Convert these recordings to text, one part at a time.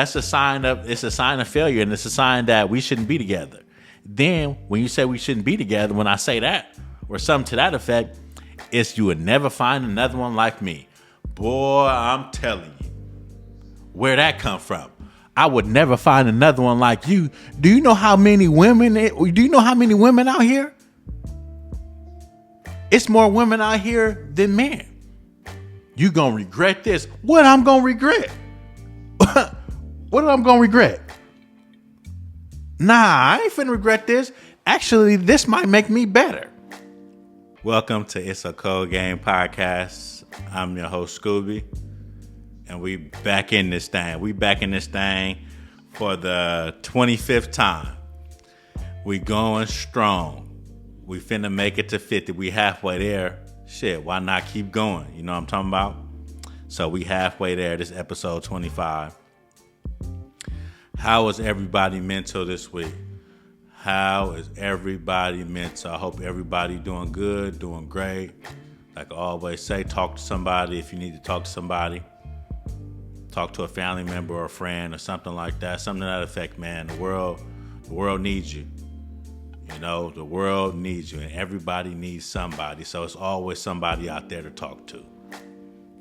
That's it's a sign of failure, and it's a sign that we shouldn't be together. Then when you say we shouldn't be together, when I say that or something to that effect, it's you would never find another one like me. Boy, I'm telling you, where that come from? I would never find another one like you. Do you know how many women? Do you know how many women out here? It's more women out here than men. You gonna regret this? What I'm gonna regret? What am I gonna regret? Nah, I ain't finna regret this. Actually, this might make me better. Welcome to It's a Cold Game podcast. I'm your host, Scooby. And we back in this thing. We back in this thing for the 25th time. We going strong. We finna make it to 50. We halfway there. Shit, why not keep going? You know what I'm talking about? So we halfway there. This episode 25. How is everybody mental this week? How is everybody mental? I hope everybody doing good, doing great. Like I always say, talk to somebody if you need to talk to somebody. Talk to a family member or a friend or something like that. Something to that effect, man. The world needs you. You know, the world needs you, and everybody needs somebody. So it's always somebody out there to talk to.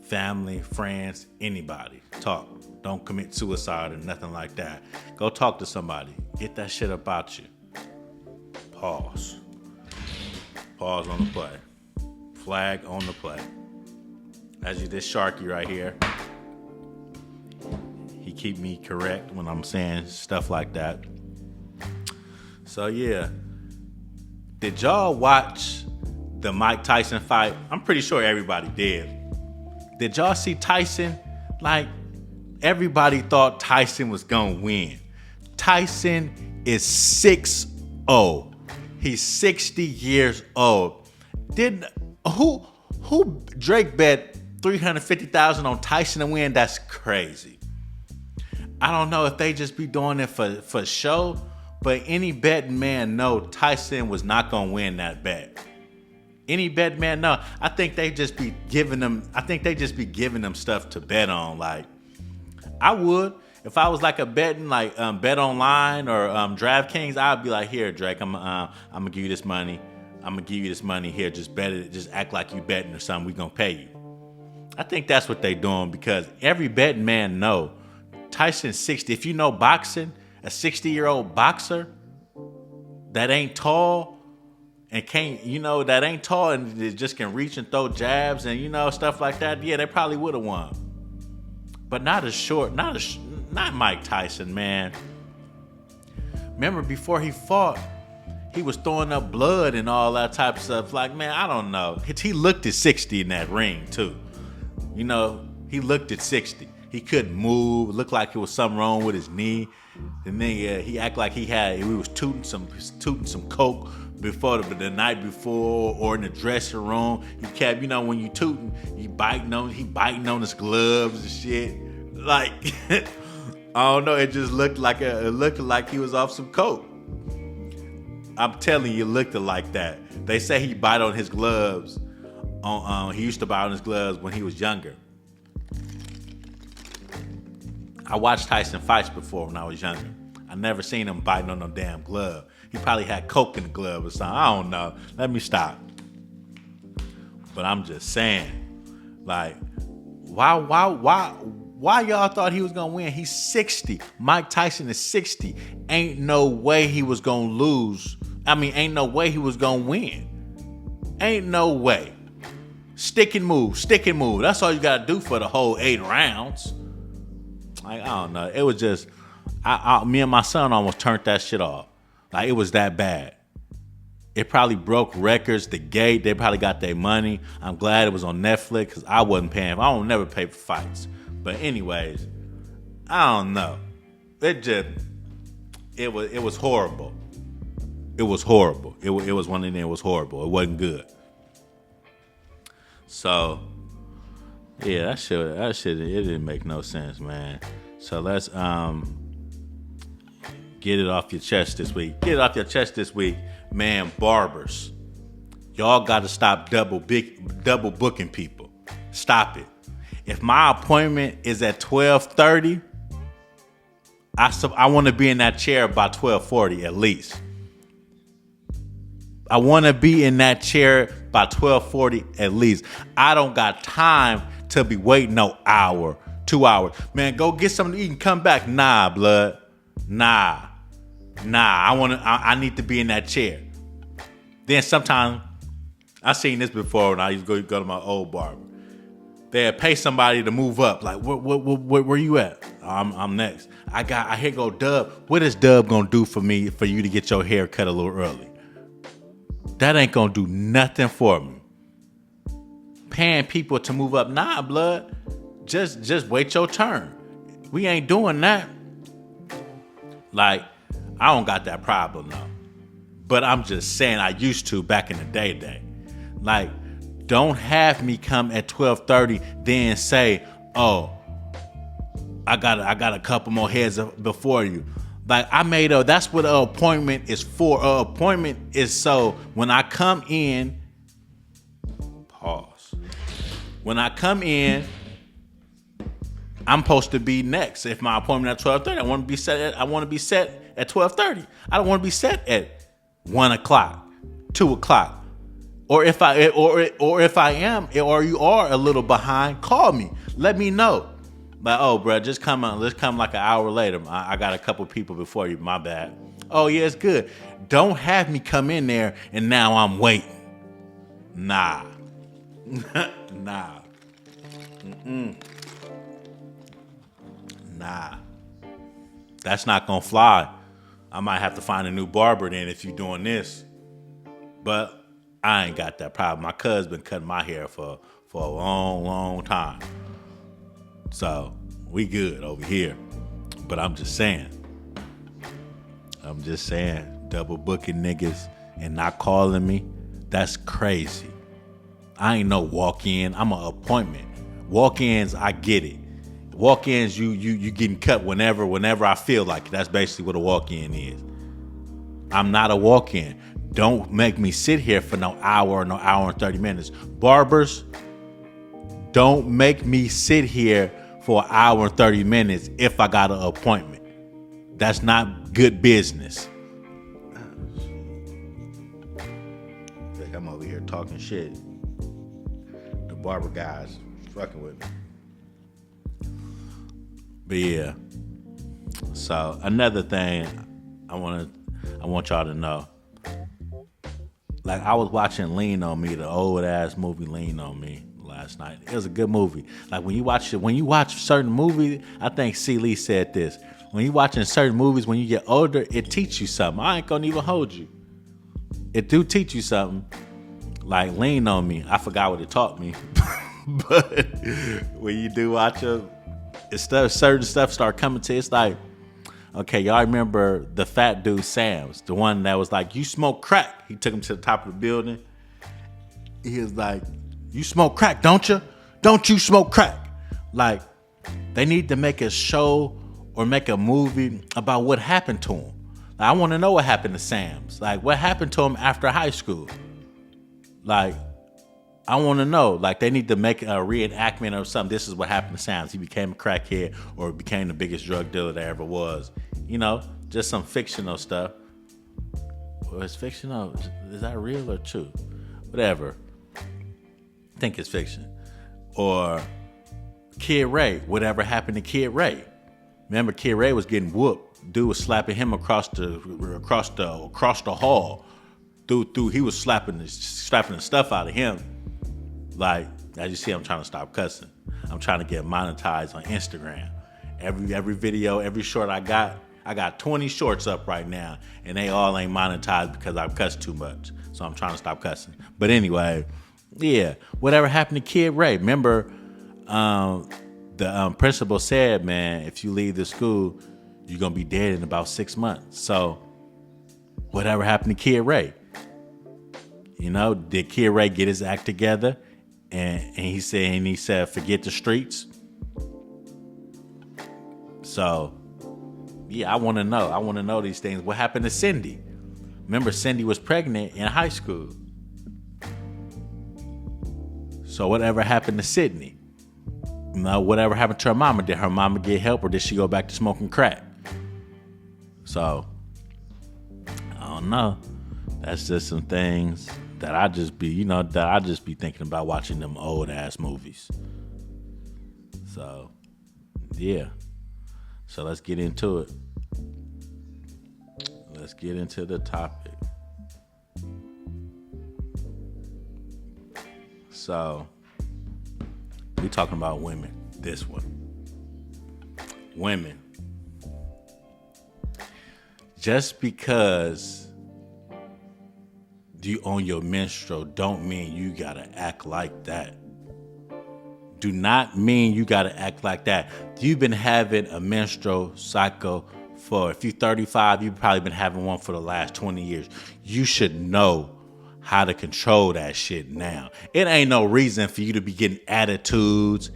Family, friends, anybody. Talk. Don't commit suicide or nothing like that. Go talk to somebody. Get that shit about you. Pause. Pause on the play. Flag on the play. As you, this Sharky right here. He keep me correct when I'm saying stuff like that. So yeah. Did y'all watch the Mike Tyson fight? I'm pretty sure everybody did. Did y'all see Tyson? Like, everybody thought Tyson was gonna win. Tyson is 6'0". He's 60 years old. Who Drake bet $350,000 on Tyson to win? That's crazy. I don't know if they just be doing it for show, but any betting man know Tyson was not gonna win that bet. Any betting man know. I think they just be giving them stuff to bet on. Like, I would, if I was like a betting, like Bet Online or DraftKings, I'd be like, here, Drake, I'm gonna give you this money. I'm gonna give you this money here. Just bet it. Just act like you betting or something. We gonna pay you. I think that's what they doing because every betting man know Tyson's 60. If you know boxing, a 60-year-old boxer that ain't tall and that ain't tall and just can reach and throw jabs and stuff like that. Yeah, they probably would have won. But not Mike Tyson, man. Remember before he fought, he was throwing up blood and all that type of stuff. Like, man, I don't know. He looked at 60 in that ring too. He looked at 60. He couldn't move. It looked like it was something wrong with his knee. And then he acted like he was tooting some coke before the night before or in the dressing room. He kept, when you tooting, he biting on his gloves and shit. Like, I don't know, it just looked like he was off some coke. I'm telling you, it looked like that. They say he bite on his gloves. He used to bite on his gloves when he was younger. I watched Tyson fights before when I was younger. I never seen him biting on no damn glove. He probably had coke in the glove or something. I don't know. Let me stop. But I'm just saying, like, why y'all thought he was gonna win? He's 60. Mike Tyson is 60. Ain't no way he was gonna lose. Ain't no way he was gonna win. Ain't no way. Stick and move. That's all you gotta do for the whole 8 rounds. Like, I don't know. It was just, me and my son almost turned that shit off. Like, it was that bad. It probably broke records. The gate, they probably got their money. I'm glad it was on Netflix because I wasn't paying. I don't never pay for fights. But anyways, I don't know. It was horrible. It was horrible. It was one of them. It was horrible. It wasn't good. So, yeah, that shit, it didn't make no sense, man. So let's get it off your chest this week. Man, barbers. Y'all got to stop double booking people. Stop it. If my appointment is at 12:30 I want to be in that chair by 12:40 at least. I want to be in that chair by 12:40 at least. I don't got time to be waiting no hour, 2 hours. Man, go get something to eat and come back. Nah, blood. Nah. I need to be in that chair. Then sometimes, I seen this before when I used to go to my old barber. They'd pay somebody to move up. Like, where you at? I'm next. I here go Dub. What is Dub gonna do for me for you to get your hair cut a little early? That ain't gonna do nothing for me. Paying people to move up, nah, blood. Just wait your turn. We ain't doing that. Like, I don't got that problem though. But I'm just saying I used to back in the day. Like, don't have me come at 12:30, then say, "Oh, I got a couple more heads before you." Like, that's what an appointment is for. An appointment is so when I come in, pause. When I come in, I'm supposed to be next. If my appointment at 12:30, I want to be set at 12:30. I don't want to be set at 1 o'clock, 2 o'clock. Or if I am, or you are a little behind, call me. Let me know. Like, oh, bro, just come on. Let's come like an hour later. I got a couple people before you. My bad. Oh, yeah, it's good. Don't have me come in there and now I'm waiting. Nah. Nah. Nah. That's not gonna fly. I might have to find a new barber then if you're doing this. But I ain't got that problem. My cousin's been cutting my hair for a long time. So we good over here. But I'm just saying, double booking niggas and not calling me, that's crazy. I ain't no walk-in. I'm an appointment. Walk-ins, I get it. Walk-ins, you getting cut whenever I feel like it. That's basically what a walk-in is. I'm not a walk-in. Don't make me sit here for no hour and 30 minutes. Barbers, don't make me sit here for an hour and 30 minutes if I got an appointment. That's not good business. I'm over here talking shit. The barber guys fucking with me. But yeah. So another thing I want y'all to know. Like, I was watching Lean on Me, the old ass movie Lean on Me last night. It was a good movie. Like, when you watch certain movies, I think C. Lee said this. When you watching certain movies, when you get older, it teach you something. I ain't gonna even hold you. It do teach you something. Like Lean on Me. I forgot what it taught me. But when you do watch certain stuff start coming to you, it's like, okay, y'all remember the fat dude Sam's, the one that was like, "You smoke crack." He took him to the top of the building. He was like, "You smoke crack, don't you? Don't you smoke crack?" Like, they need to make a show or make a movie about what happened to him. Like, I want to know what happened to Sam's. Like, what happened to him after high school? Like, I want to know. Like, they need to make a reenactment of something. This is what happened to Sam's. He became a crackhead or became the biggest drug dealer there ever was. You know, just some fictional stuff. Well, it's fictional. Is that real or true? Whatever. I think it's fiction. Or Kid Ray. Whatever happened to Kid Ray? Remember, Kid Ray was getting whooped. Dude was slapping him across the hall. Dude, he was slapping the stuff out of him. Like, as you see, I'm trying to stop cussing. I'm trying to get monetized on Instagram. Every video, every short I got 20 shorts up right now, and they all ain't monetized because I've cussed too much. So I'm trying to stop cussing. But anyway, yeah, whatever happened to Kid Ray? Remember, the principal said, man, if you leave the school, you're going to be dead in about 6 months. So whatever happened to Kid Ray? You know, did Kid Ray get his act together? And he said, forget the streets. So, yeah, I want to know. I want to know these things. What happened to Cindy? Remember, Cindy was pregnant in high school. So whatever happened to Sydney? You know, whatever happened to her mama? Did her mama get help or did she go back to smoking crack? So I don't know. That's just some things that I just be, thinking about watching them old ass movies. So yeah. So let's get into it. Let's get into the topic. So we talking about women. This one. Women. Just because you on your menstrual don't mean you gotta act like that. Do not mean you gotta act like that. You've been having a menstrual cycle for, if you're 35, you've probably been having one for the last 20 years. You should know how to control that shit now. It ain't no reason for you to be getting attitudes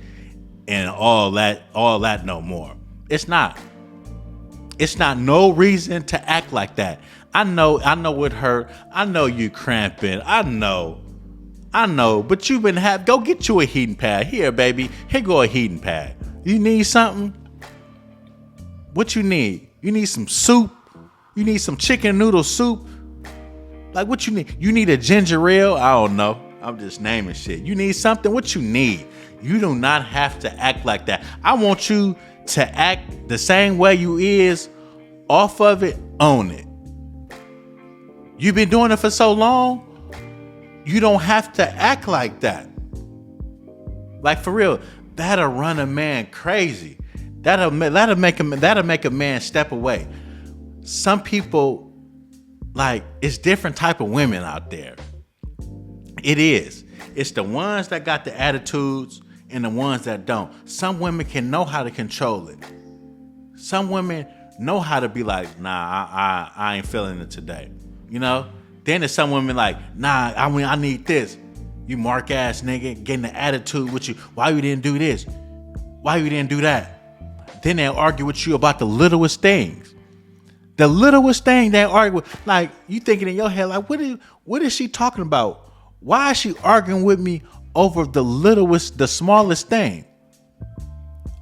and all that no more. It's not. It's not no reason to act like that. I know it hurt. I know you cramping. I know. But you've been go get you a heating pad. Here, baby. Here go a heating pad. You need something? What you need? You need some soup? You need some chicken noodle soup? Like, what you need? You need a ginger ale? I don't know. I'm just naming shit. You need something? What you need? You do not have to act like that. I want you to act the same way you is, off of it, own it. You've been doing it for so long, you don't have to act like that. Like, for real, that'll run a man crazy. That'll make a man step away. Some people, like, it's different type of women out there. It is. It's the ones that got the attitudes and the ones that don't. Some women can know how to control it. Some women know how to be like, nah, I ain't feeling it today. You know? Then there's some women like, nah, I need this. You mark ass nigga, getting the attitude with you. Why you didn't do this? Why you didn't do that? Then they'll argue with you about the littlest things. The littlest thing they argue with. Like, you thinking in your head, like, what is she talking about? Why is she arguing with me over the smallest thing?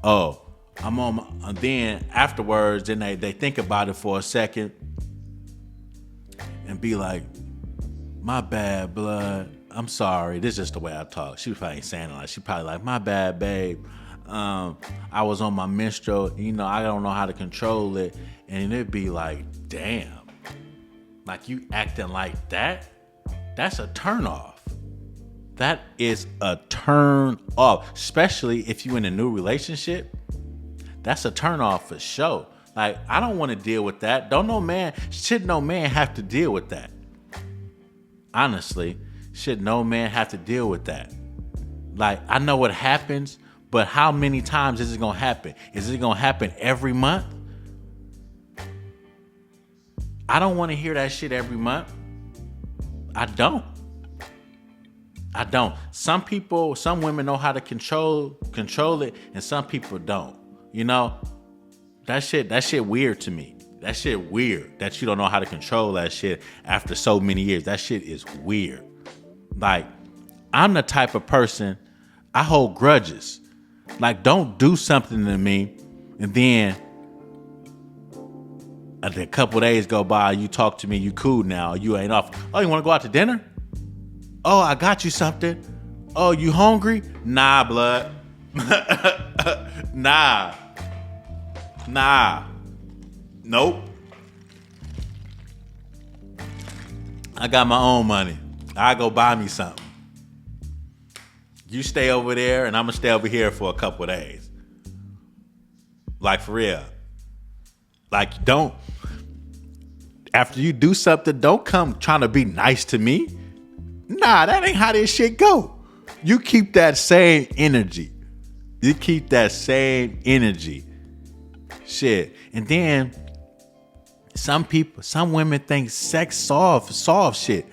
Oh, I'm on then afterwards, then they think about it for a second and be like, my bad, blood. I'm sorry. This is just the way I talk. She probably ain't saying it like, she probably like, my bad, babe. I was on my menstrual, I don't know how to control it. And it'd be like, damn, like, you acting like that? That's a turn off. That is a turn off, especially if you in a new relationship. That's a turn off for sure. Like, I don't want to deal with that. No man have to deal with that. Honestly, should no man have to deal with that? Like, I know what happens, but how many times is it going to happen? Is it going to happen every month? I don't want to hear that shit every month. I don't. Some women know how to control it, and some people don't. That shit weird to me. That shit weird that you don't know how to control that shit after so many years. That shit is weird. Like, I'm the type of person, I hold grudges. Like, don't do something to me and then a couple days go by, you talk to me, you cool now, you ain't off. Oh, you want to go out to dinner? Oh, I got you something. Oh, you hungry? Nah, blood. Nah. Nope. I got my own money. I go buy me something. You stay over there and I'm going to stay over here for a couple days. Like, for real. Like, after you do something, don't come trying to be nice to me. Nah, that ain't how this shit go. You keep that same energy. Shit. And then some women think sex solve shit.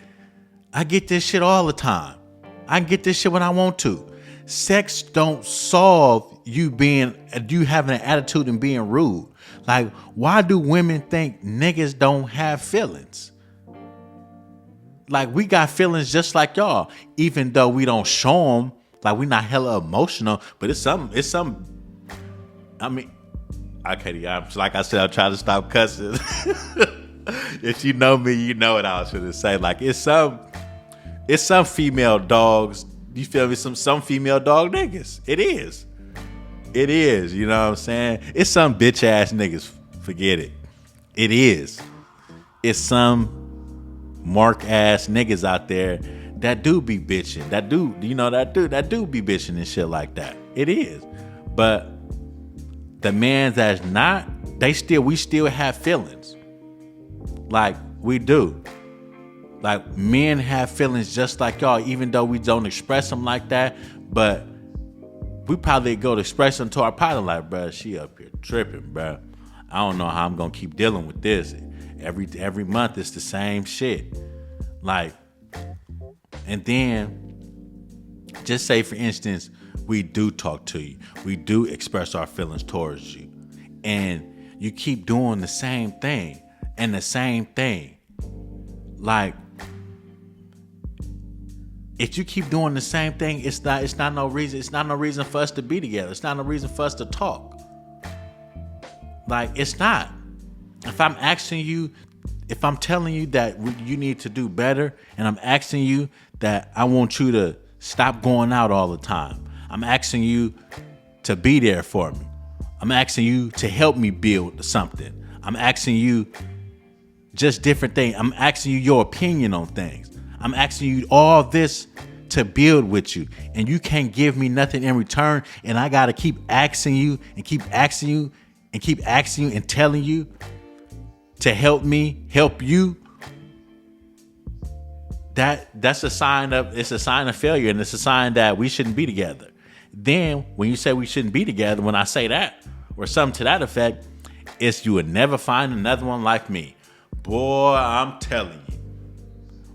I get this shit all the time. I can get this shit when I want to. Sex don't solve you having an attitude and being rude. Like, why do women think niggas don't have feelings? Like, we got feelings just like y'all, even though we don't show them. Like, we not hella emotional, but it's some. I mean, I can't even. Like I said, I'm trying to stop cussing. If you know me, you know what I was gonna say. Like it's some female dogs. You feel me? Some female dog niggas. It is. It is. You know what I'm saying? It's some bitch ass niggas. Forget it. It is. It's some mark ass niggas out there that do be bitching. That do be bitching and shit like that. It is. But the man that's not, we still have feelings. Like we do. Like men have feelings just like y'all, even though we don't express them like that. But we probably go to express them to our partner like, bro, she up here tripping, bro. I don't know how I'm gonna keep dealing with this. Every month it's the same shit. Like, and then just say for instance, we do talk to you. We do express our feelings towards you. And you keep doing the same thing and the same thing. Like, if you keep doing the same thing, it's not no reason for us to be together. It's not no reason for us to talk. Like, it's not. If I'm telling you that you need to do better, and I'm asking you that I want you to stop going out all the time. I'm asking you to be there for me. I'm asking you to help me build something. I'm asking you just different things. I'm asking you your opinion on things. I'm asking you all this to build with you, and you can't give me nothing in return, and I gotta keep asking you and keep asking you and keep asking you and telling you to help me help you. That's a sign of failure, and it's a sign that we shouldn't be together. Then when you say we shouldn't be together, when I say that or something to that effect, it's you would never find another one like me. Boy, I'm telling you.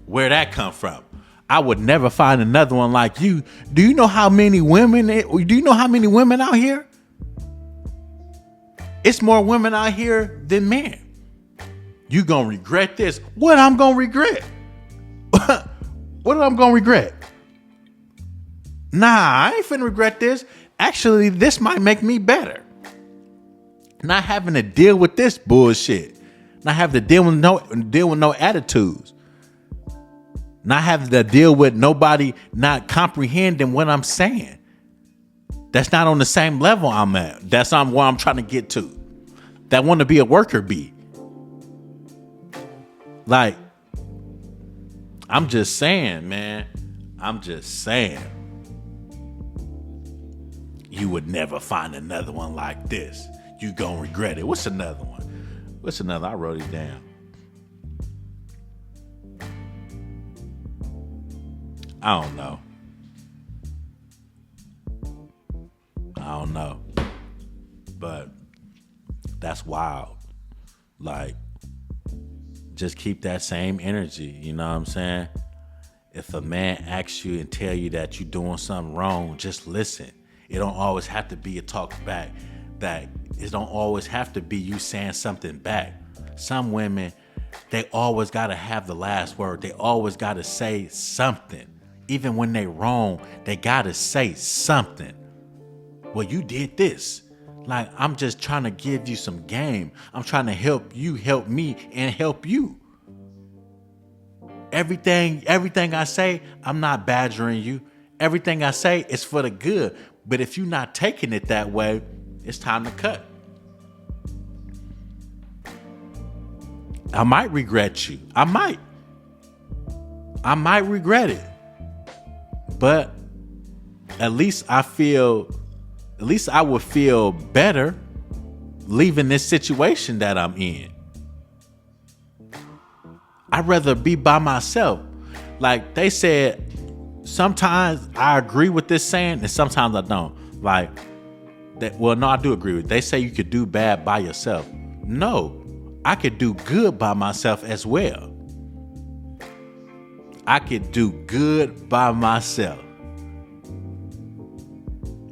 Where that come from? I would never find another one like you. Do you know how many women out here? It's more women out here than men. You gonna regret this? What I'm gonna regret? What am I gonna regret? Nah, I ain't finna regret this. Actually, this might make me better. Not having to deal with this bullshit. Not having to deal with no attitudes. Not having to deal with nobody not comprehending what I'm saying. That's not on the same level I'm at. That's not where I'm trying to get to. That want to be a worker bee. Like, I'm just saying, man. I'm just saying. You would never find another one like this. You gonna regret it. What's another one? I wrote it down. I don't know. But that's wild. Like, just keep that same energy. You know what I'm saying? If a man asks you and tell you that you're doing something wrong, just listen. It don't always have to be a talk back. It don't always have to be you saying something back. Some women, they always got to have the last word. They always got to say something. Even when they wrong, they got to say something. Well, you did this. Like, I'm just trying to give you some game. I'm trying to help you, help me, and help you. Everything I say, I'm not badgering you. Everything I say is for the good. But if you're not taking it that way, it's time to cut. I might regret you. I might regret it. But at least I would feel better leaving this situation that I'm in. I'd rather be by myself. Like they said, sometimes I agree with this saying and sometimes I don't. Like that. Well, no, I do agree with it. They say you could do bad by yourself. No, I could do good by myself as well. I could do good by myself.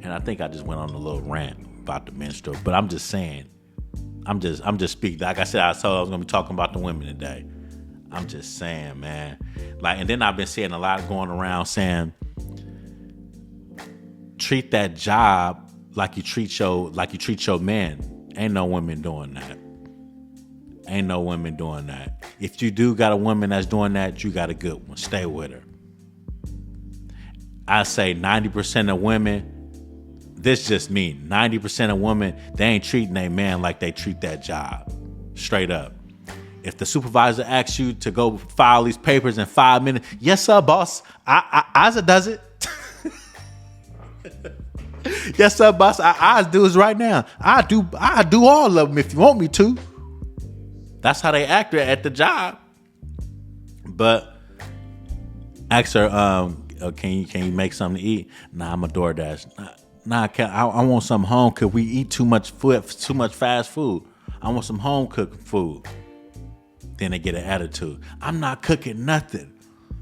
And I think I just went on a little rant about the menstrual, but I'm just saying, I'm just speaking. Like I said, I was going to be talking about the women today. I'm just saying, man. Like, and then I've been seeing a lot going around saying, treat that job like you treat your man. Ain't no women doing that. Ain't no women doing that. If you do got a woman that's doing that, you got a good one. Stay with her. I say 90% of women, this just me, 90% of women, they ain't treating a man like they treat that job. Straight up. If the supervisor asks you to go file these papers in 5 minutes, yes sir, boss. I does it. Yes sir, boss. I do it right now. I do all of them if you want me to. That's how they act at the job. But ask her, can you make something to eat? Nah, I'm a DoorDash. Nah, I want some home cooked. We eat too much food, too much fast food. I want some home cooked food. Then they get an attitude. I'm not cooking nothing.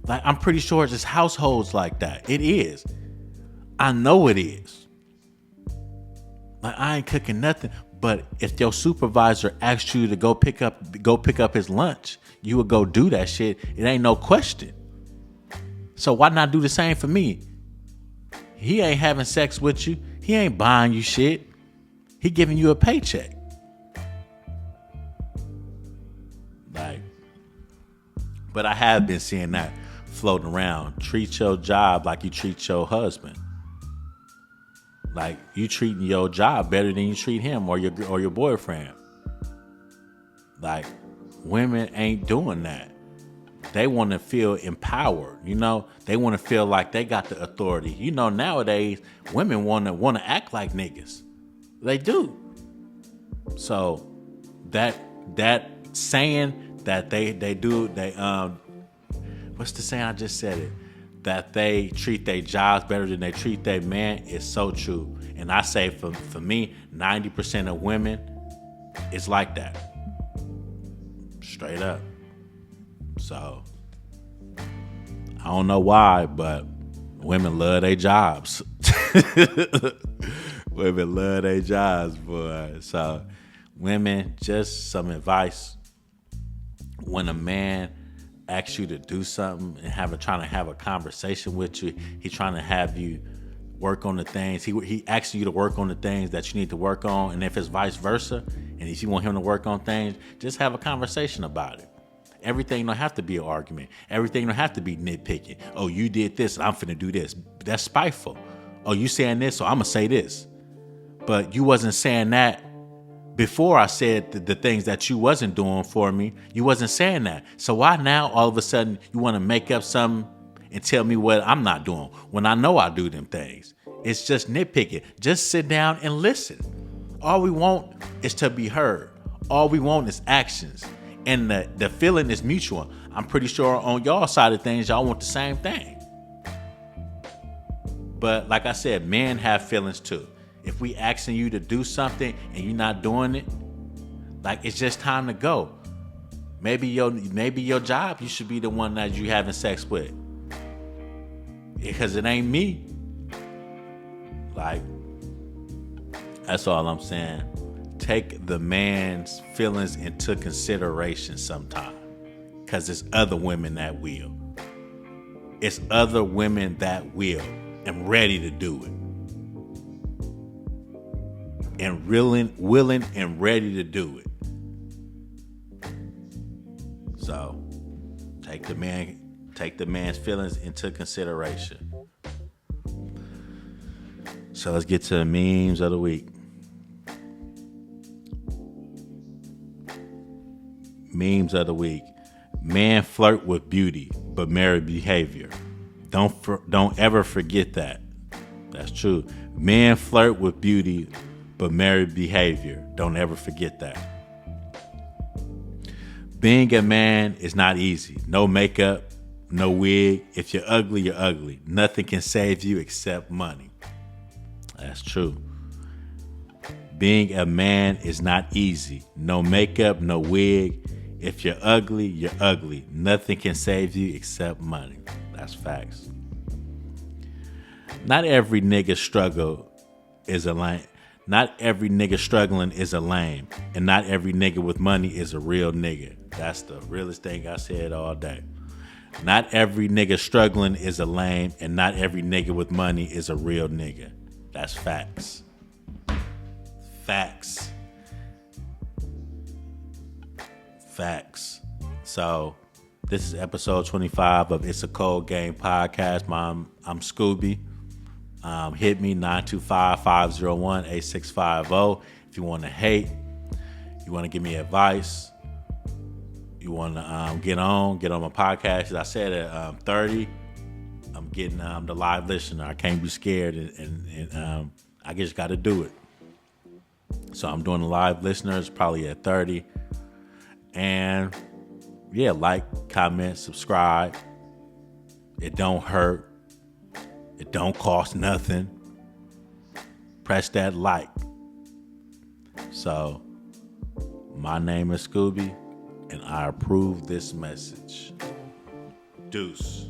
Like, I'm pretty sure it's just households like that. It is. I know it is. Like, I ain't cooking nothing. But if your supervisor asks you to go pick up his lunch, you would go do that shit. It ain't no question. So why not do the same for me? He ain't having sex with you. He ain't buying you shit. He giving you a paycheck. Like, but I have been seeing that floating around. Treat your job like you treat your husband. Like, you treating your job better than you treat him or your boyfriend. Like, women ain't doing that. They want to feel empowered, you know. They want to feel like they got the authority. You know, nowadays women want to act like niggas. They do. So that saying that they do, what's the saying? I just said it. That they treat their jobs better than they treat their man is so true. And I say for me, 90% of women is like that. Straight up. So I don't know why, but women love their jobs. Women love their jobs, boy. So women, just some advice. When a man asks you to do something and trying to have a conversation with you, he's trying to have you work on the things. He asks you to work on the things that you need to work on. And if it's vice versa, and if you want him to work on things, just have a conversation about it. Everything don't have to be an argument. Everything don't have to be nitpicking. Oh, you did this, and I'm finna do this. That's spiteful. Oh, you saying this, so I'm gonna say this. But you wasn't saying that before I said the things that you wasn't doing for me. You wasn't saying that. So why now all of a sudden you want to make up something and tell me what I'm not doing when I know I do them things? It's just nitpicking. Just sit down and listen. All we want is to be heard. All we want is actions. And the feeling is mutual. I'm pretty sure on y'all side of things, y'all want the same thing. But like I said, men have feelings too. If we asking you to do something and you're not doing it, like, it's just time to go. Maybe your job, you should be the one that you having sex with. Because it ain't me. Like, that's all I'm saying. Take the man's feelings into consideration sometime. Because it's other women that will. It's other women that will and ready to do it. And willing and ready to do it. So take the man's feelings into consideration. So let's get to the memes of the week. Memes of the week. Man flirt with beauty, but marry behavior. Don't ever forget that. That's true. Men flirt with beauty, but marry behavior. Don't ever forget that. Being a man is not easy. No makeup, no wig. If you're ugly, you're ugly. Nothing can save you except money. That's true. Being a man is not easy. No makeup, no wig. If you're ugly, you're ugly. Nothing can save you except money. That's facts. Not every nigga struggle is a lame. Not every nigga struggling is a lame. And not every nigga with money is a real nigga. That's the realest thing I said all day. Not every nigga struggling is a lame. And not every nigga with money is a real nigga. That's facts. Facts. Facts. So this is episode 25 of It's a Cold Game podcast. I'm Scooby. Hit me 925-501-8650 if you want to hate, you want to give me advice, you want to get on my podcast. As I said at 30, I'm getting the live listener. I can't be scared, and I just got to do it. So I'm doing the live listeners probably at 30. And yeah, like, comment, subscribe. It don't hurt. It don't cost nothing. Press that like. So, my name is Scooby, and I approve this message. Deuce.